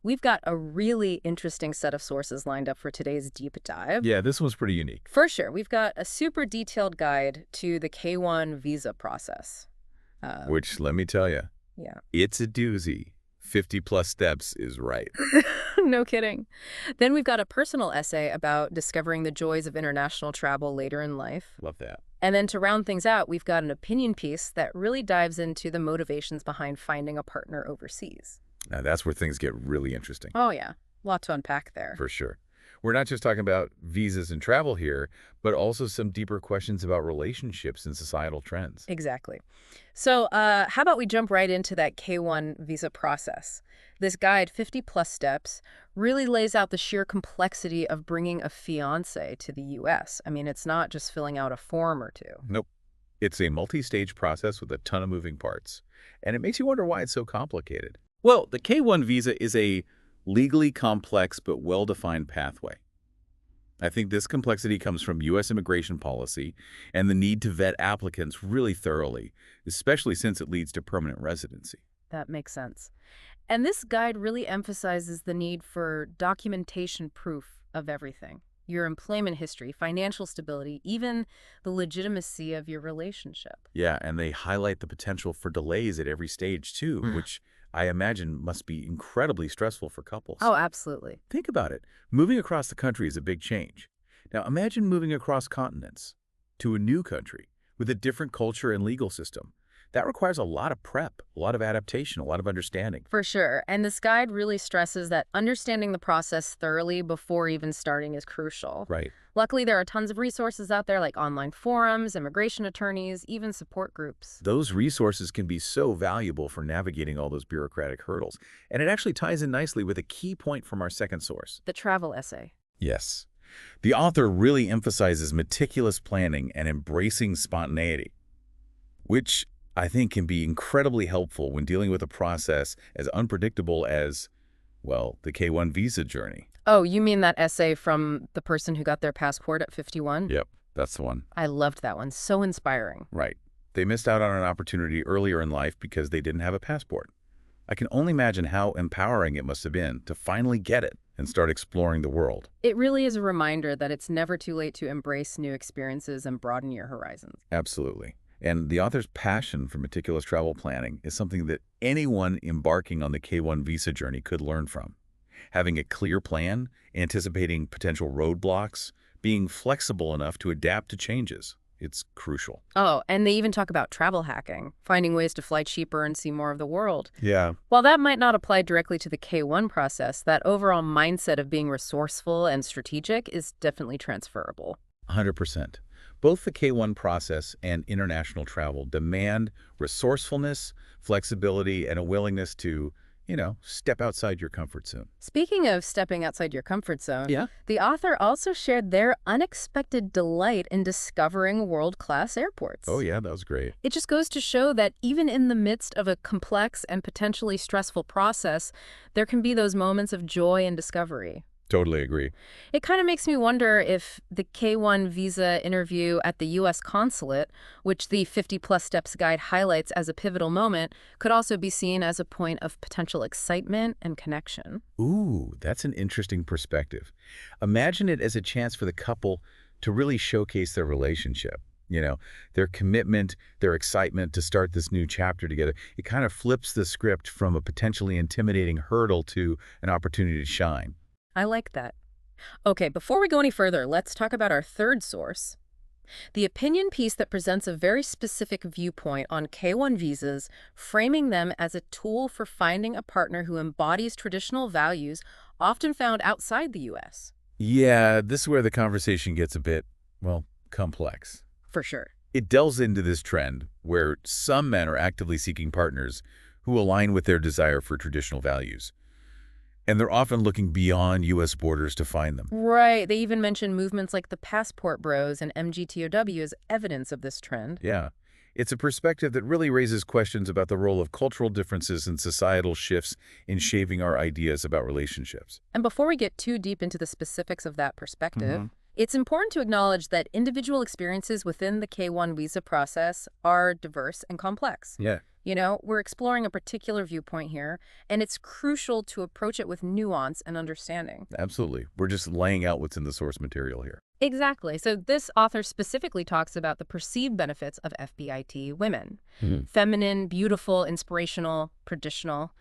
We've got a really interesting set of sources lined up for today's deep dive. Yeah, this one's pretty unique. For sure, we've got a super detailed guide to the K-1 visa process. Which, let me tell you, Yeah. it's a doozy. 50-plus steps is right. No kidding. Then we've got a personal essay about discovering the joys of international travel later in life. Love that. And then to round things out, we've got an opinion piece that really dives into the motivations behind finding a partner overseas. Now, that's where things get really interesting. Oh, yeah. Lot to unpack there. For sure. We're not just talking about visas and travel here, but also some deeper questions about relationships and societal trends. Exactly. So how about we jump right into that K-1 visa process? This guide, 50-plus steps, really lays out the sheer complexity of bringing a fiancé to the U.S. I mean, it's not just filling out a form or two. Nope. It's a multi-stage process with a ton of moving parts. And it makes you wonder why it's so complicated. Well, the K-1 visa is a legally complex but well-defined pathway. I think this complexity comes from U.S. immigration policy and the need to vet applicants really thoroughly, especially since it leads to permanent residency. That makes sense. And this guide really emphasizes the need for documentation proof of everything. Your employment history, financial stability, even the legitimacy of your relationship. Yeah, and they highlight the potential for delays at every stage, too, which I imagine must be incredibly stressful for couples. Oh, absolutely. Think about it. Moving across the country is a big change. Now, imagine moving across continents to a new country with a different culture and legal system. That requires a lot of prep, a lot of adaptation, a lot of understanding. For sure. And this guide really stresses that understanding the process thoroughly before even starting is crucial. Right. Luckily, there are tons of resources out there like online forums, immigration attorneys, even support groups. Those resources can be so valuable for navigating all those bureaucratic hurdles. And it actually ties in nicely with a key point from our second source. The travel essay. Yes. The author really emphasizes meticulous planning and embracing spontaneity, which I think can be incredibly helpful when dealing with a process as unpredictable as, well, the K-1 visa journey. Oh, you mean that essay from the person who got their passport at 51? Yep, that's the one. I loved that one. So inspiring. Right. They missed out on an opportunity earlier in life because they didn't have a passport. I can only imagine how empowering it must have been to finally get it and start exploring the world. It really is a reminder that it's never too late to embrace new experiences and broaden your horizons. Absolutely. And the author's passion for meticulous travel planning is something that anyone embarking on the K-1 visa journey could learn from. Having a clear plan, anticipating potential roadblocks, being flexible enough to adapt to changes. It's crucial. Oh, and they even talk about travel hacking, finding ways to fly cheaper and see more of the world. Yeah. While that might not apply directly to the K-1 process, that overall mindset of being resourceful and strategic is definitely transferable. 100%. Both the K-1 process and international travel demand resourcefulness, flexibility, and a willingness to, step outside your comfort zone. Speaking of stepping outside your comfort zone, Yeah. the author also shared their unexpected delight in discovering world-class airports. Oh, yeah, that was great. It just goes to show that even in the midst of a complex and potentially stressful process, there can be those moments of joy and discovery. Totally agree. It kind of makes me wonder if the K-1 visa interview at the U.S. consulate, which the 50-plus steps guide highlights as a pivotal moment, could also be seen as a point of potential excitement and connection. Ooh, that's an interesting perspective. Imagine it as a chance for the couple to really showcase their relationship. Their commitment, their excitement to start this new chapter together. It kind of flips the script from a potentially intimidating hurdle to an opportunity to shine. I like that. Okay, before we go any further, let's talk about our third source. The opinion piece that presents a very specific viewpoint on K-1 visas, framing them as a tool for finding a partner who embodies traditional values often found outside the U.S. Yeah, this is where the conversation gets a bit, complex. For sure. It delves into this trend where some men are actively seeking partners who align with their desire for traditional values. And they're often looking beyond U.S. borders to find them. Right. They even mention movements like the Passport Bros and MGTOW as evidence of this trend. Yeah. It's a perspective that really raises questions about the role of cultural differences and societal shifts in shaping our ideas about relationships. And before we get too deep into the specifics of that perspective, it's important to acknowledge that individual experiences within the K-1 visa process are diverse and complex. Yeah. We're exploring a particular viewpoint here, and it's crucial to approach it with nuance and understanding. Absolutely. We're just laying out what's in the source material here. Exactly. So this author specifically talks about the perceived benefits of FBIT women. Mhm. Feminine, beautiful, inspirational, traditional.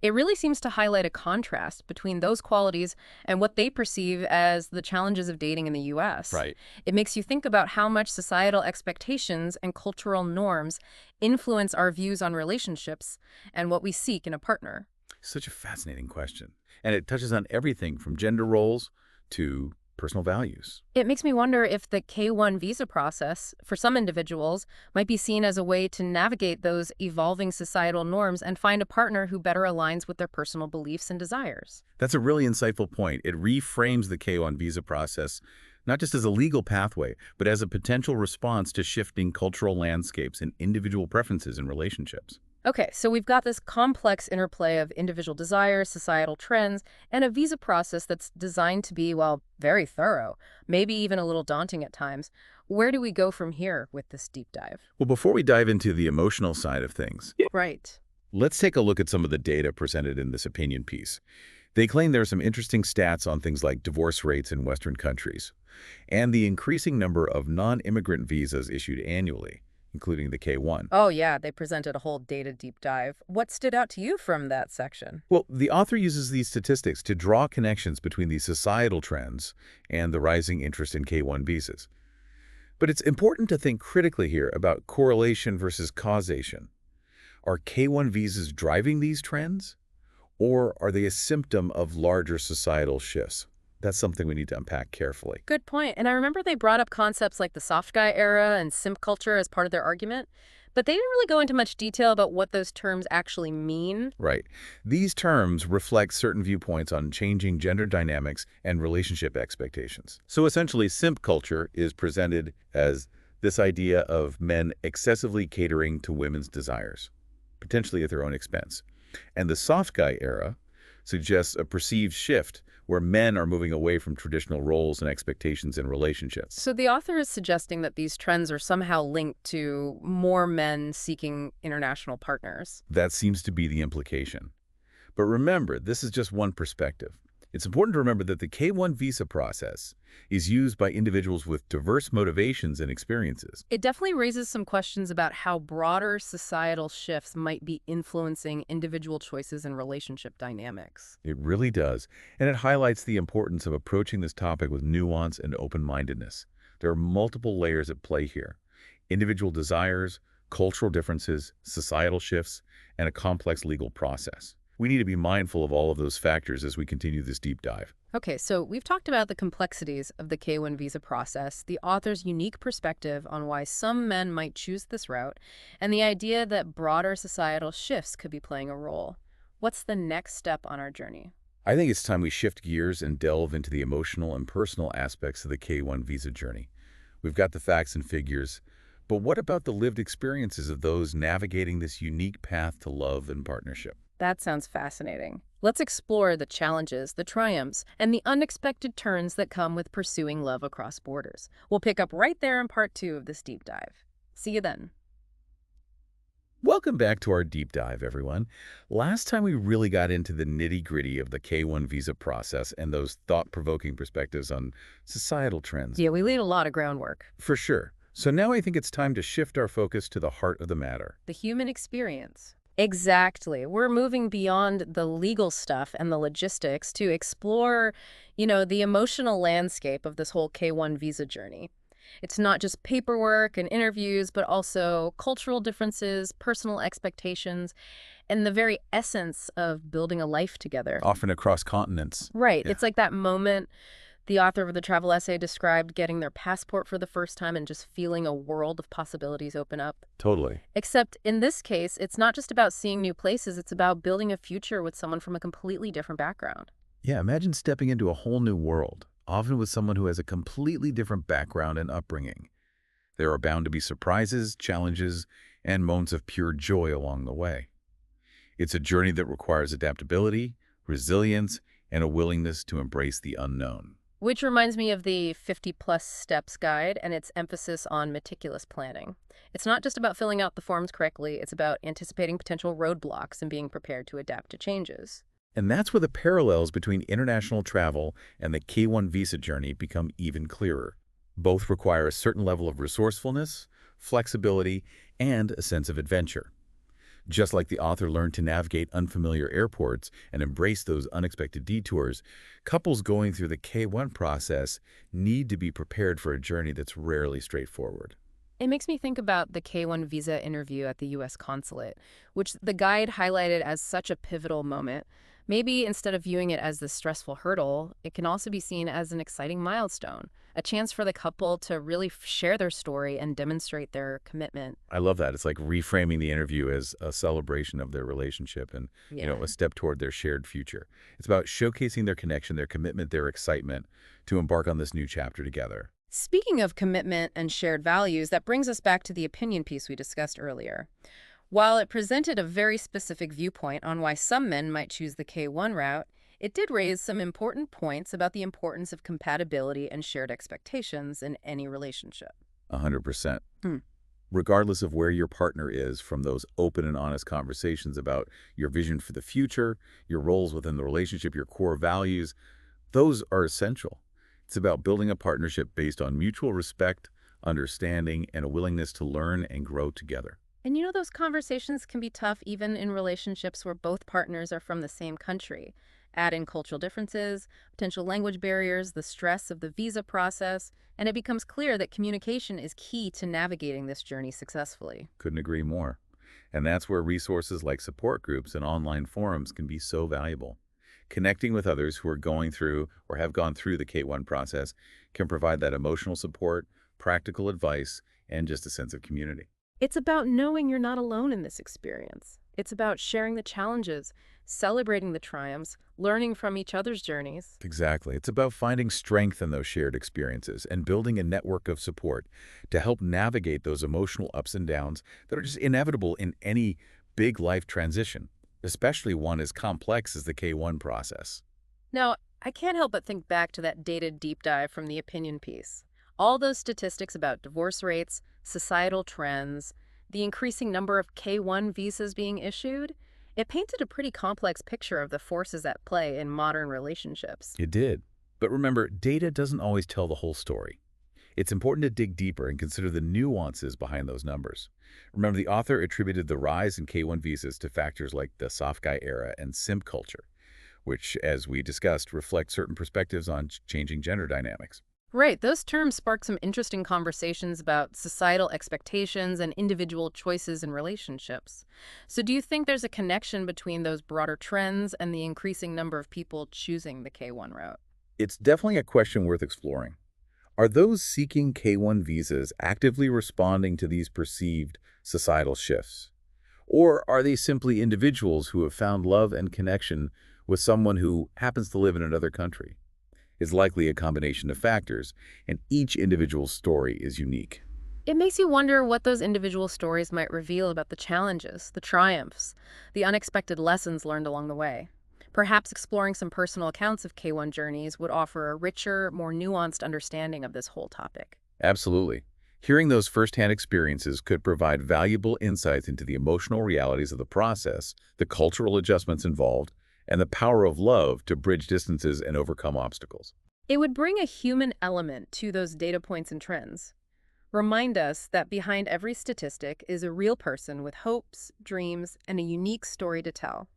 It really seems to highlight a contrast between those qualities and what they perceive as the challenges of dating in the US. Right. It makes you think about how much societal expectations and cultural norms influence our views on relationships and what we seek in a partner. Such a fascinating question. And it touches on everything from gender roles to personal values. It makes me wonder if the K-1 visa process, for some individuals, might be seen as a way to navigate those evolving societal norms and find a partner who better aligns with their personal beliefs and desires. That's a really insightful point. It reframes the K-1 visa process not just as a legal pathway, but as a potential response to shifting cultural landscapes and individual preferences in relationships. Okay, so we've got this complex interplay of individual desires, societal trends, and a visa process that's designed to be, well, very thorough, maybe even a little daunting at times. Where do we go from here with this deep dive? Well, before we dive into the emotional side of things, Right. let's take a look at some of the data presented in this opinion piece. They claim there are some interesting stats on things like divorce rates in Western countries and the increasing number of non-immigrant visas issued annually, including the K-1. Oh, yeah, they presented a whole data deep dive. What stood out to you from that section? Well, the author uses these statistics to draw connections between these societal trends and the rising interest in K-1 visas. But it's important to think critically here about correlation versus causation. Are K-1 visas driving these trends, or are they a symptom of larger societal shifts? That's something we need to unpack carefully. Good point. And I remember they brought up concepts like the soft guy era and simp culture as part of their argument, but they didn't really go into much detail about what those terms actually mean. Right. These terms reflect certain viewpoints on changing gender dynamics and relationship expectations. So essentially, simp culture is presented as this idea of men excessively catering to women's desires, potentially at their own expense. And the soft guy era suggests a perceived shift where men are moving away from traditional roles and expectations in relationships. So the author is suggesting that these trends are somehow linked to more men seeking international partners. That seems to be the implication. But remember, this is just one perspective. It's important to remember that the K-1 visa process is used by individuals with diverse motivations and experiences. It definitely raises some questions about how broader societal shifts might be influencing individual choices and relationship dynamics. It really does. And it highlights the importance of approaching this topic with nuance and open-mindedness. There are multiple layers at play here. Individual desires, cultural differences, societal shifts, and a complex legal process. We need to be mindful of all of those factors as we continue this deep dive. Okay, so we've talked about the complexities of the K-1 visa process, the author's unique perspective on why some men might choose this route, and the idea that broader societal shifts could be playing a role. What's the next step on our journey? I think it's time we shift gears and delve into the emotional and personal aspects of the K-1 visa journey. We've got the facts and figures, but what about the lived experiences of those navigating this unique path to love and partnership? That sounds fascinating. Let's explore the challenges, the triumphs, and the unexpected turns that come with pursuing love across borders. We'll pick up right there in part 2 of this deep dive. See you then. Welcome back to our deep dive, everyone. Last time we really got into the nitty-gritty of the K-1 visa process and those thought-provoking perspectives on societal trends. Yeah, we laid a lot of groundwork. For sure. So now I think it's time to shift our focus to the heart of the matter. The human experience. Exactly. We're moving beyond the legal stuff and the logistics to explore, the emotional landscape of this whole K-1 visa journey. It's not just paperwork and interviews, but also cultural differences, personal expectations, and the very essence of building a life together. Often across continents. Right. Yeah. It's like that moment the author of the travel essay described getting their passport for the first time and just feeling a world of possibilities open up. Totally. Except in this case, it's not just about seeing new places, it's about building a future with someone from a completely different background. Yeah, imagine stepping into a whole new world, often with someone who has a completely different background and upbringing. There are bound to be surprises, challenges, and moments of pure joy along the way. It's a journey that requires adaptability, resilience, and a willingness to embrace the unknown. Which reminds me of the 50 plus steps guide and its emphasis on meticulous planning. It's not just about filling out the forms correctly, it's about anticipating potential roadblocks and being prepared to adapt to changes. And that's where the parallels between international travel and the K-1 visa journey become even clearer. Both require a certain level of resourcefulness, flexibility, and a sense of adventure. Just like the author learned to navigate unfamiliar airports and embrace those unexpected detours, couples going through the K-1 process need to be prepared for a journey that's rarely straightforward. It makes me think about the K-1 visa interview at the U.S. consulate, which the guide highlighted as such a pivotal moment. Maybe instead of viewing it as the stressful hurdle, it can also be seen as an exciting milestone, a chance for the couple to really share their story and demonstrate their commitment. I love that. It's like reframing the interview as a celebration of their relationship and, Yeah. a step toward their shared future. It's about showcasing their connection, their commitment, their excitement to embark on this new chapter together. Speaking of commitment and shared values, that brings us back to the opinion piece we discussed earlier. While it presented a very specific viewpoint on why some men might choose the K-1 route, it did raise some important points about the importance of compatibility and shared expectations in any relationship. 100%. Hmm. Regardless of where your partner is, from those open and honest conversations about your vision for the future, your roles within the relationship, your core values, those are essential. It's about building a partnership based on mutual respect, understanding, and a willingness to learn and grow together. And those conversations can be tough even in relationships where both partners are from the same country. Add in cultural differences, potential language barriers, the stress of the visa process, and it becomes clear that communication is key to navigating this journey successfully. Couldn't agree more. And that's where resources like support groups and online forums can be so valuable. Connecting with others who are going through or have gone through the K-1 process can provide that emotional support, practical advice, and just a sense of community. It's about knowing you're not alone in this experience. It's about sharing the challenges, celebrating the triumphs, learning from each other's journeys. Exactly. It's about finding strength in those shared experiences and building a network of support to help navigate those emotional ups and downs that are just inevitable in any big life transition, especially one as complex as the K-1 process. Now, I can't help but think back to that dated deep dive from the opinion piece. All those statistics about divorce rates, societal trends, the increasing number of K-1 visas being issued, it painted a pretty complex picture of the forces at play in modern relationships. It did. But remember, data doesn't always tell the whole story. It's important to dig deeper and consider the nuances behind those numbers. Remember, the author attributed the rise in K-1 visas to factors like the soft guy era and simp culture, which, as we discussed, reflect certain perspectives on changing gender dynamics. Right, those terms spark some interesting conversations about societal expectations and individual choices in relationships. So, do you think there's a connection between those broader trends and the increasing number of people choosing the K-1 route? It's definitely a question worth exploring. Are those seeking K-1 visas actively responding to these perceived societal shifts? Or are they simply individuals who have found love and connection with someone who happens to live in another country? It's likely a combination of factors, and each individual's story is unique. It makes you wonder what those individual stories might reveal about the challenges, the triumphs, the unexpected lessons learned along the way. Perhaps exploring some personal accounts of K-1 journeys would offer a richer, more nuanced understanding of this whole topic. Absolutely. Hearing those firsthand experiences could provide valuable insights into the emotional realities of the process, the cultural adjustments involved, and the power of love to bridge distances and overcome obstacles. It would bring a human element to those data points and trends. Remind us that behind every statistic is a real person with hopes, dreams, and a unique story to tell.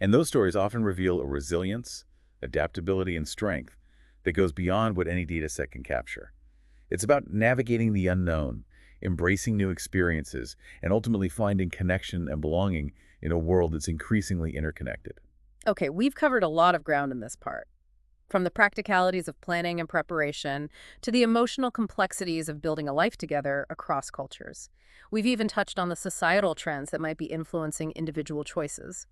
And those stories often reveal a resilience, adaptability, and strength that goes beyond what any data set can capture. It's about navigating the unknown, embracing new experiences, and ultimately finding connection and belonging in a world that's increasingly interconnected. Okay, we've covered a lot of ground in this part. From the practicalities of planning and preparation to the emotional complexities of building a life together across cultures. We've even touched on the societal trends that might be influencing individual choices.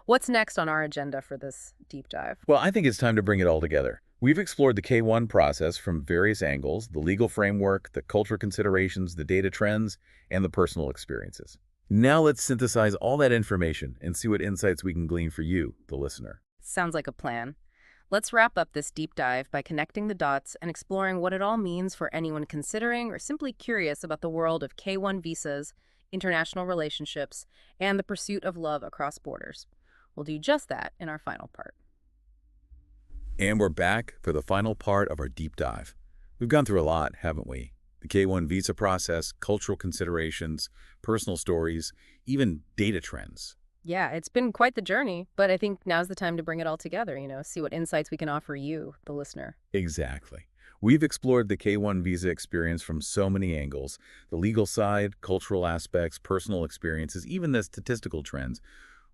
What's next on our agenda for this deep dive? Well, I think it's time to bring it all together. We've explored the K-1 process from various angles, the legal framework, the cultural considerations, the data trends, and the personal experiences. Now let's synthesize all that information and see what insights we can glean for you, the listener. Sounds like a plan. Let's wrap up this deep dive by connecting the dots and exploring what it all means for anyone considering or simply curious about the world of K-1 visas, international relationships, and the pursuit of love across borders. We'll do just that in our final part. And we're back for the final part of our deep dive. We've gone through a lot, haven't we? The K-1 visa process, cultural considerations, personal stories, even data trends. Yeah, it's been quite the journey, but I think now's the time to bring it all together, see what insights we can offer you, the listener. Exactly. We've explored the K-1 visa experience from so many angles, the legal side, cultural aspects, personal experiences, even the statistical trends.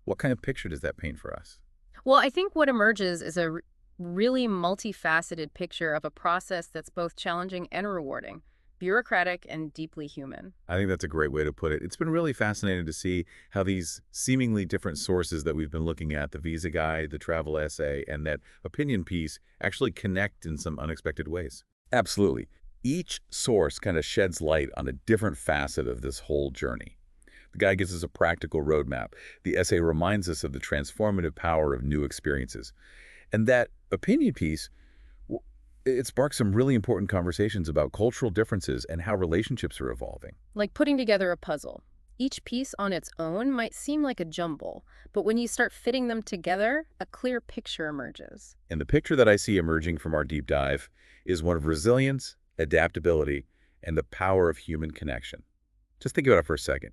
What kind of picture does that paint for us? Well, I think what emerges is a really multifaceted picture of a process that's both challenging and rewarding, bureaucratic and deeply human. I think that's a great way to put it. It's been really fascinating to see how these seemingly different sources that we've been looking at, the visa guide, the travel essay, and that opinion piece, actually connect in some unexpected ways. Absolutely. Each source kind of sheds light on a different facet of this whole journey. The guide gives us a practical roadmap. The essay reminds us of the transformative power of new experiences. And that opinion piece, it sparks some really important conversations about cultural differences and how relationships are evolving. Like putting together a puzzle. Each piece on its own might seem like a jumble, but when you start fitting them together, a clear picture emerges. And the picture that I see emerging from our deep dive is one of resilience, adaptability, and the power of human connection. Just think about it for a second.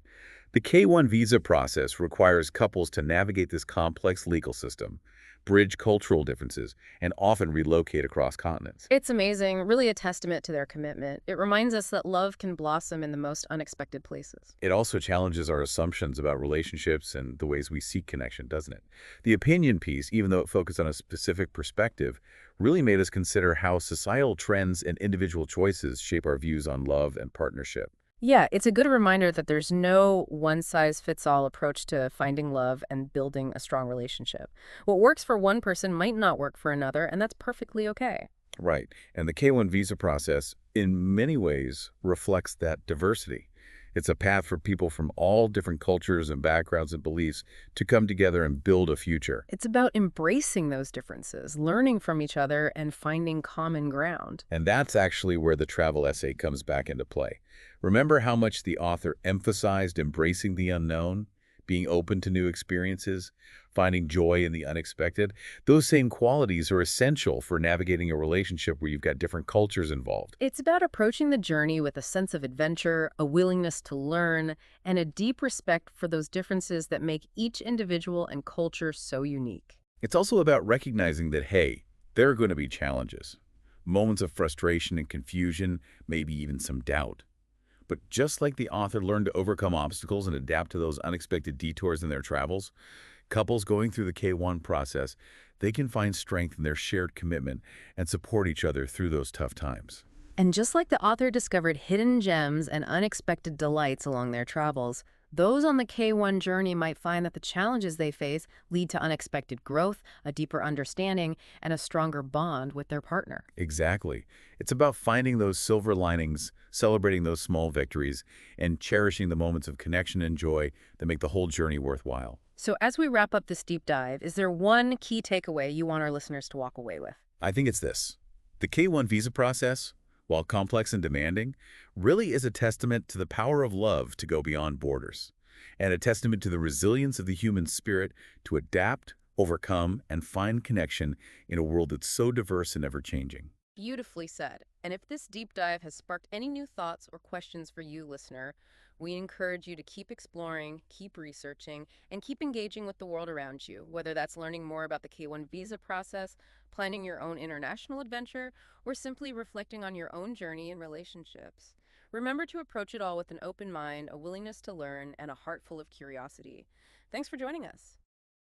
The K-1 visa process requires couples to navigate this complex legal system, bridge cultural differences, and often relocate across continents. It's amazing, really a testament to their commitment. It reminds us that love can blossom in the most unexpected places. It also challenges our assumptions about relationships and the ways we seek connection, doesn't it? The opinion piece, even though it focused on a specific perspective, really made us consider how societal trends and individual choices shape our views on love and partnership. Yeah, it's a good reminder that there's no one-size-fits-all approach to finding love and building a strong relationship. What works for one person might not work for another, and that's perfectly okay. Right. And the K-1 visa process, in many ways, reflects that diversity. It's a path for people from all different cultures and backgrounds and beliefs to come together and build a future. It's about embracing those differences, learning from each other, and finding common ground. And that's actually where the travel essay comes back into play. Remember how much the author emphasized embracing the unknown, being open to new experiences, finding joy in the unexpected? Those same qualities are essential for navigating a relationship where you've got different cultures involved. It's about approaching the journey with a sense of adventure, a willingness to learn, and a deep respect for those differences that make each individual and culture so unique. It's also about recognizing that, hey, there are going to be challenges, moments of frustration and confusion, maybe even some doubt. But just like the author learned to overcome obstacles and adapt to those unexpected detours in their travels, couples going through the K-1 process, they can find strength in their shared commitment and support each other through those tough times. And just like the author discovered hidden gems and unexpected delights along their travels, those on the K-1 journey might find that the challenges they face lead to unexpected growth, a deeper understanding, and a stronger bond with their partner. Exactly. It's about finding those silver linings, celebrating those small victories, and cherishing the moments of connection and joy that make the whole journey worthwhile. So as we wrap up this deep dive, is there one key takeaway you want our listeners to walk away with? I think it's this. The K-1 visa process, while complex and demanding, really is a testament to the power of love to go beyond borders, and a testament to the resilience of the human spirit to adapt, overcome, and find connection in a world that's so diverse and ever-changing. Beautifully said. And if this deep dive has sparked any new thoughts or questions for you, listener, we encourage you to keep exploring, keep researching, and keep engaging with the world around you, whether that's learning more about the K-1 visa process, planning your own international adventure, or simply reflecting on your own journey and relationships. Remember to approach it all with an open mind, a willingness to learn, and a heart full of curiosity. Thanks for joining us.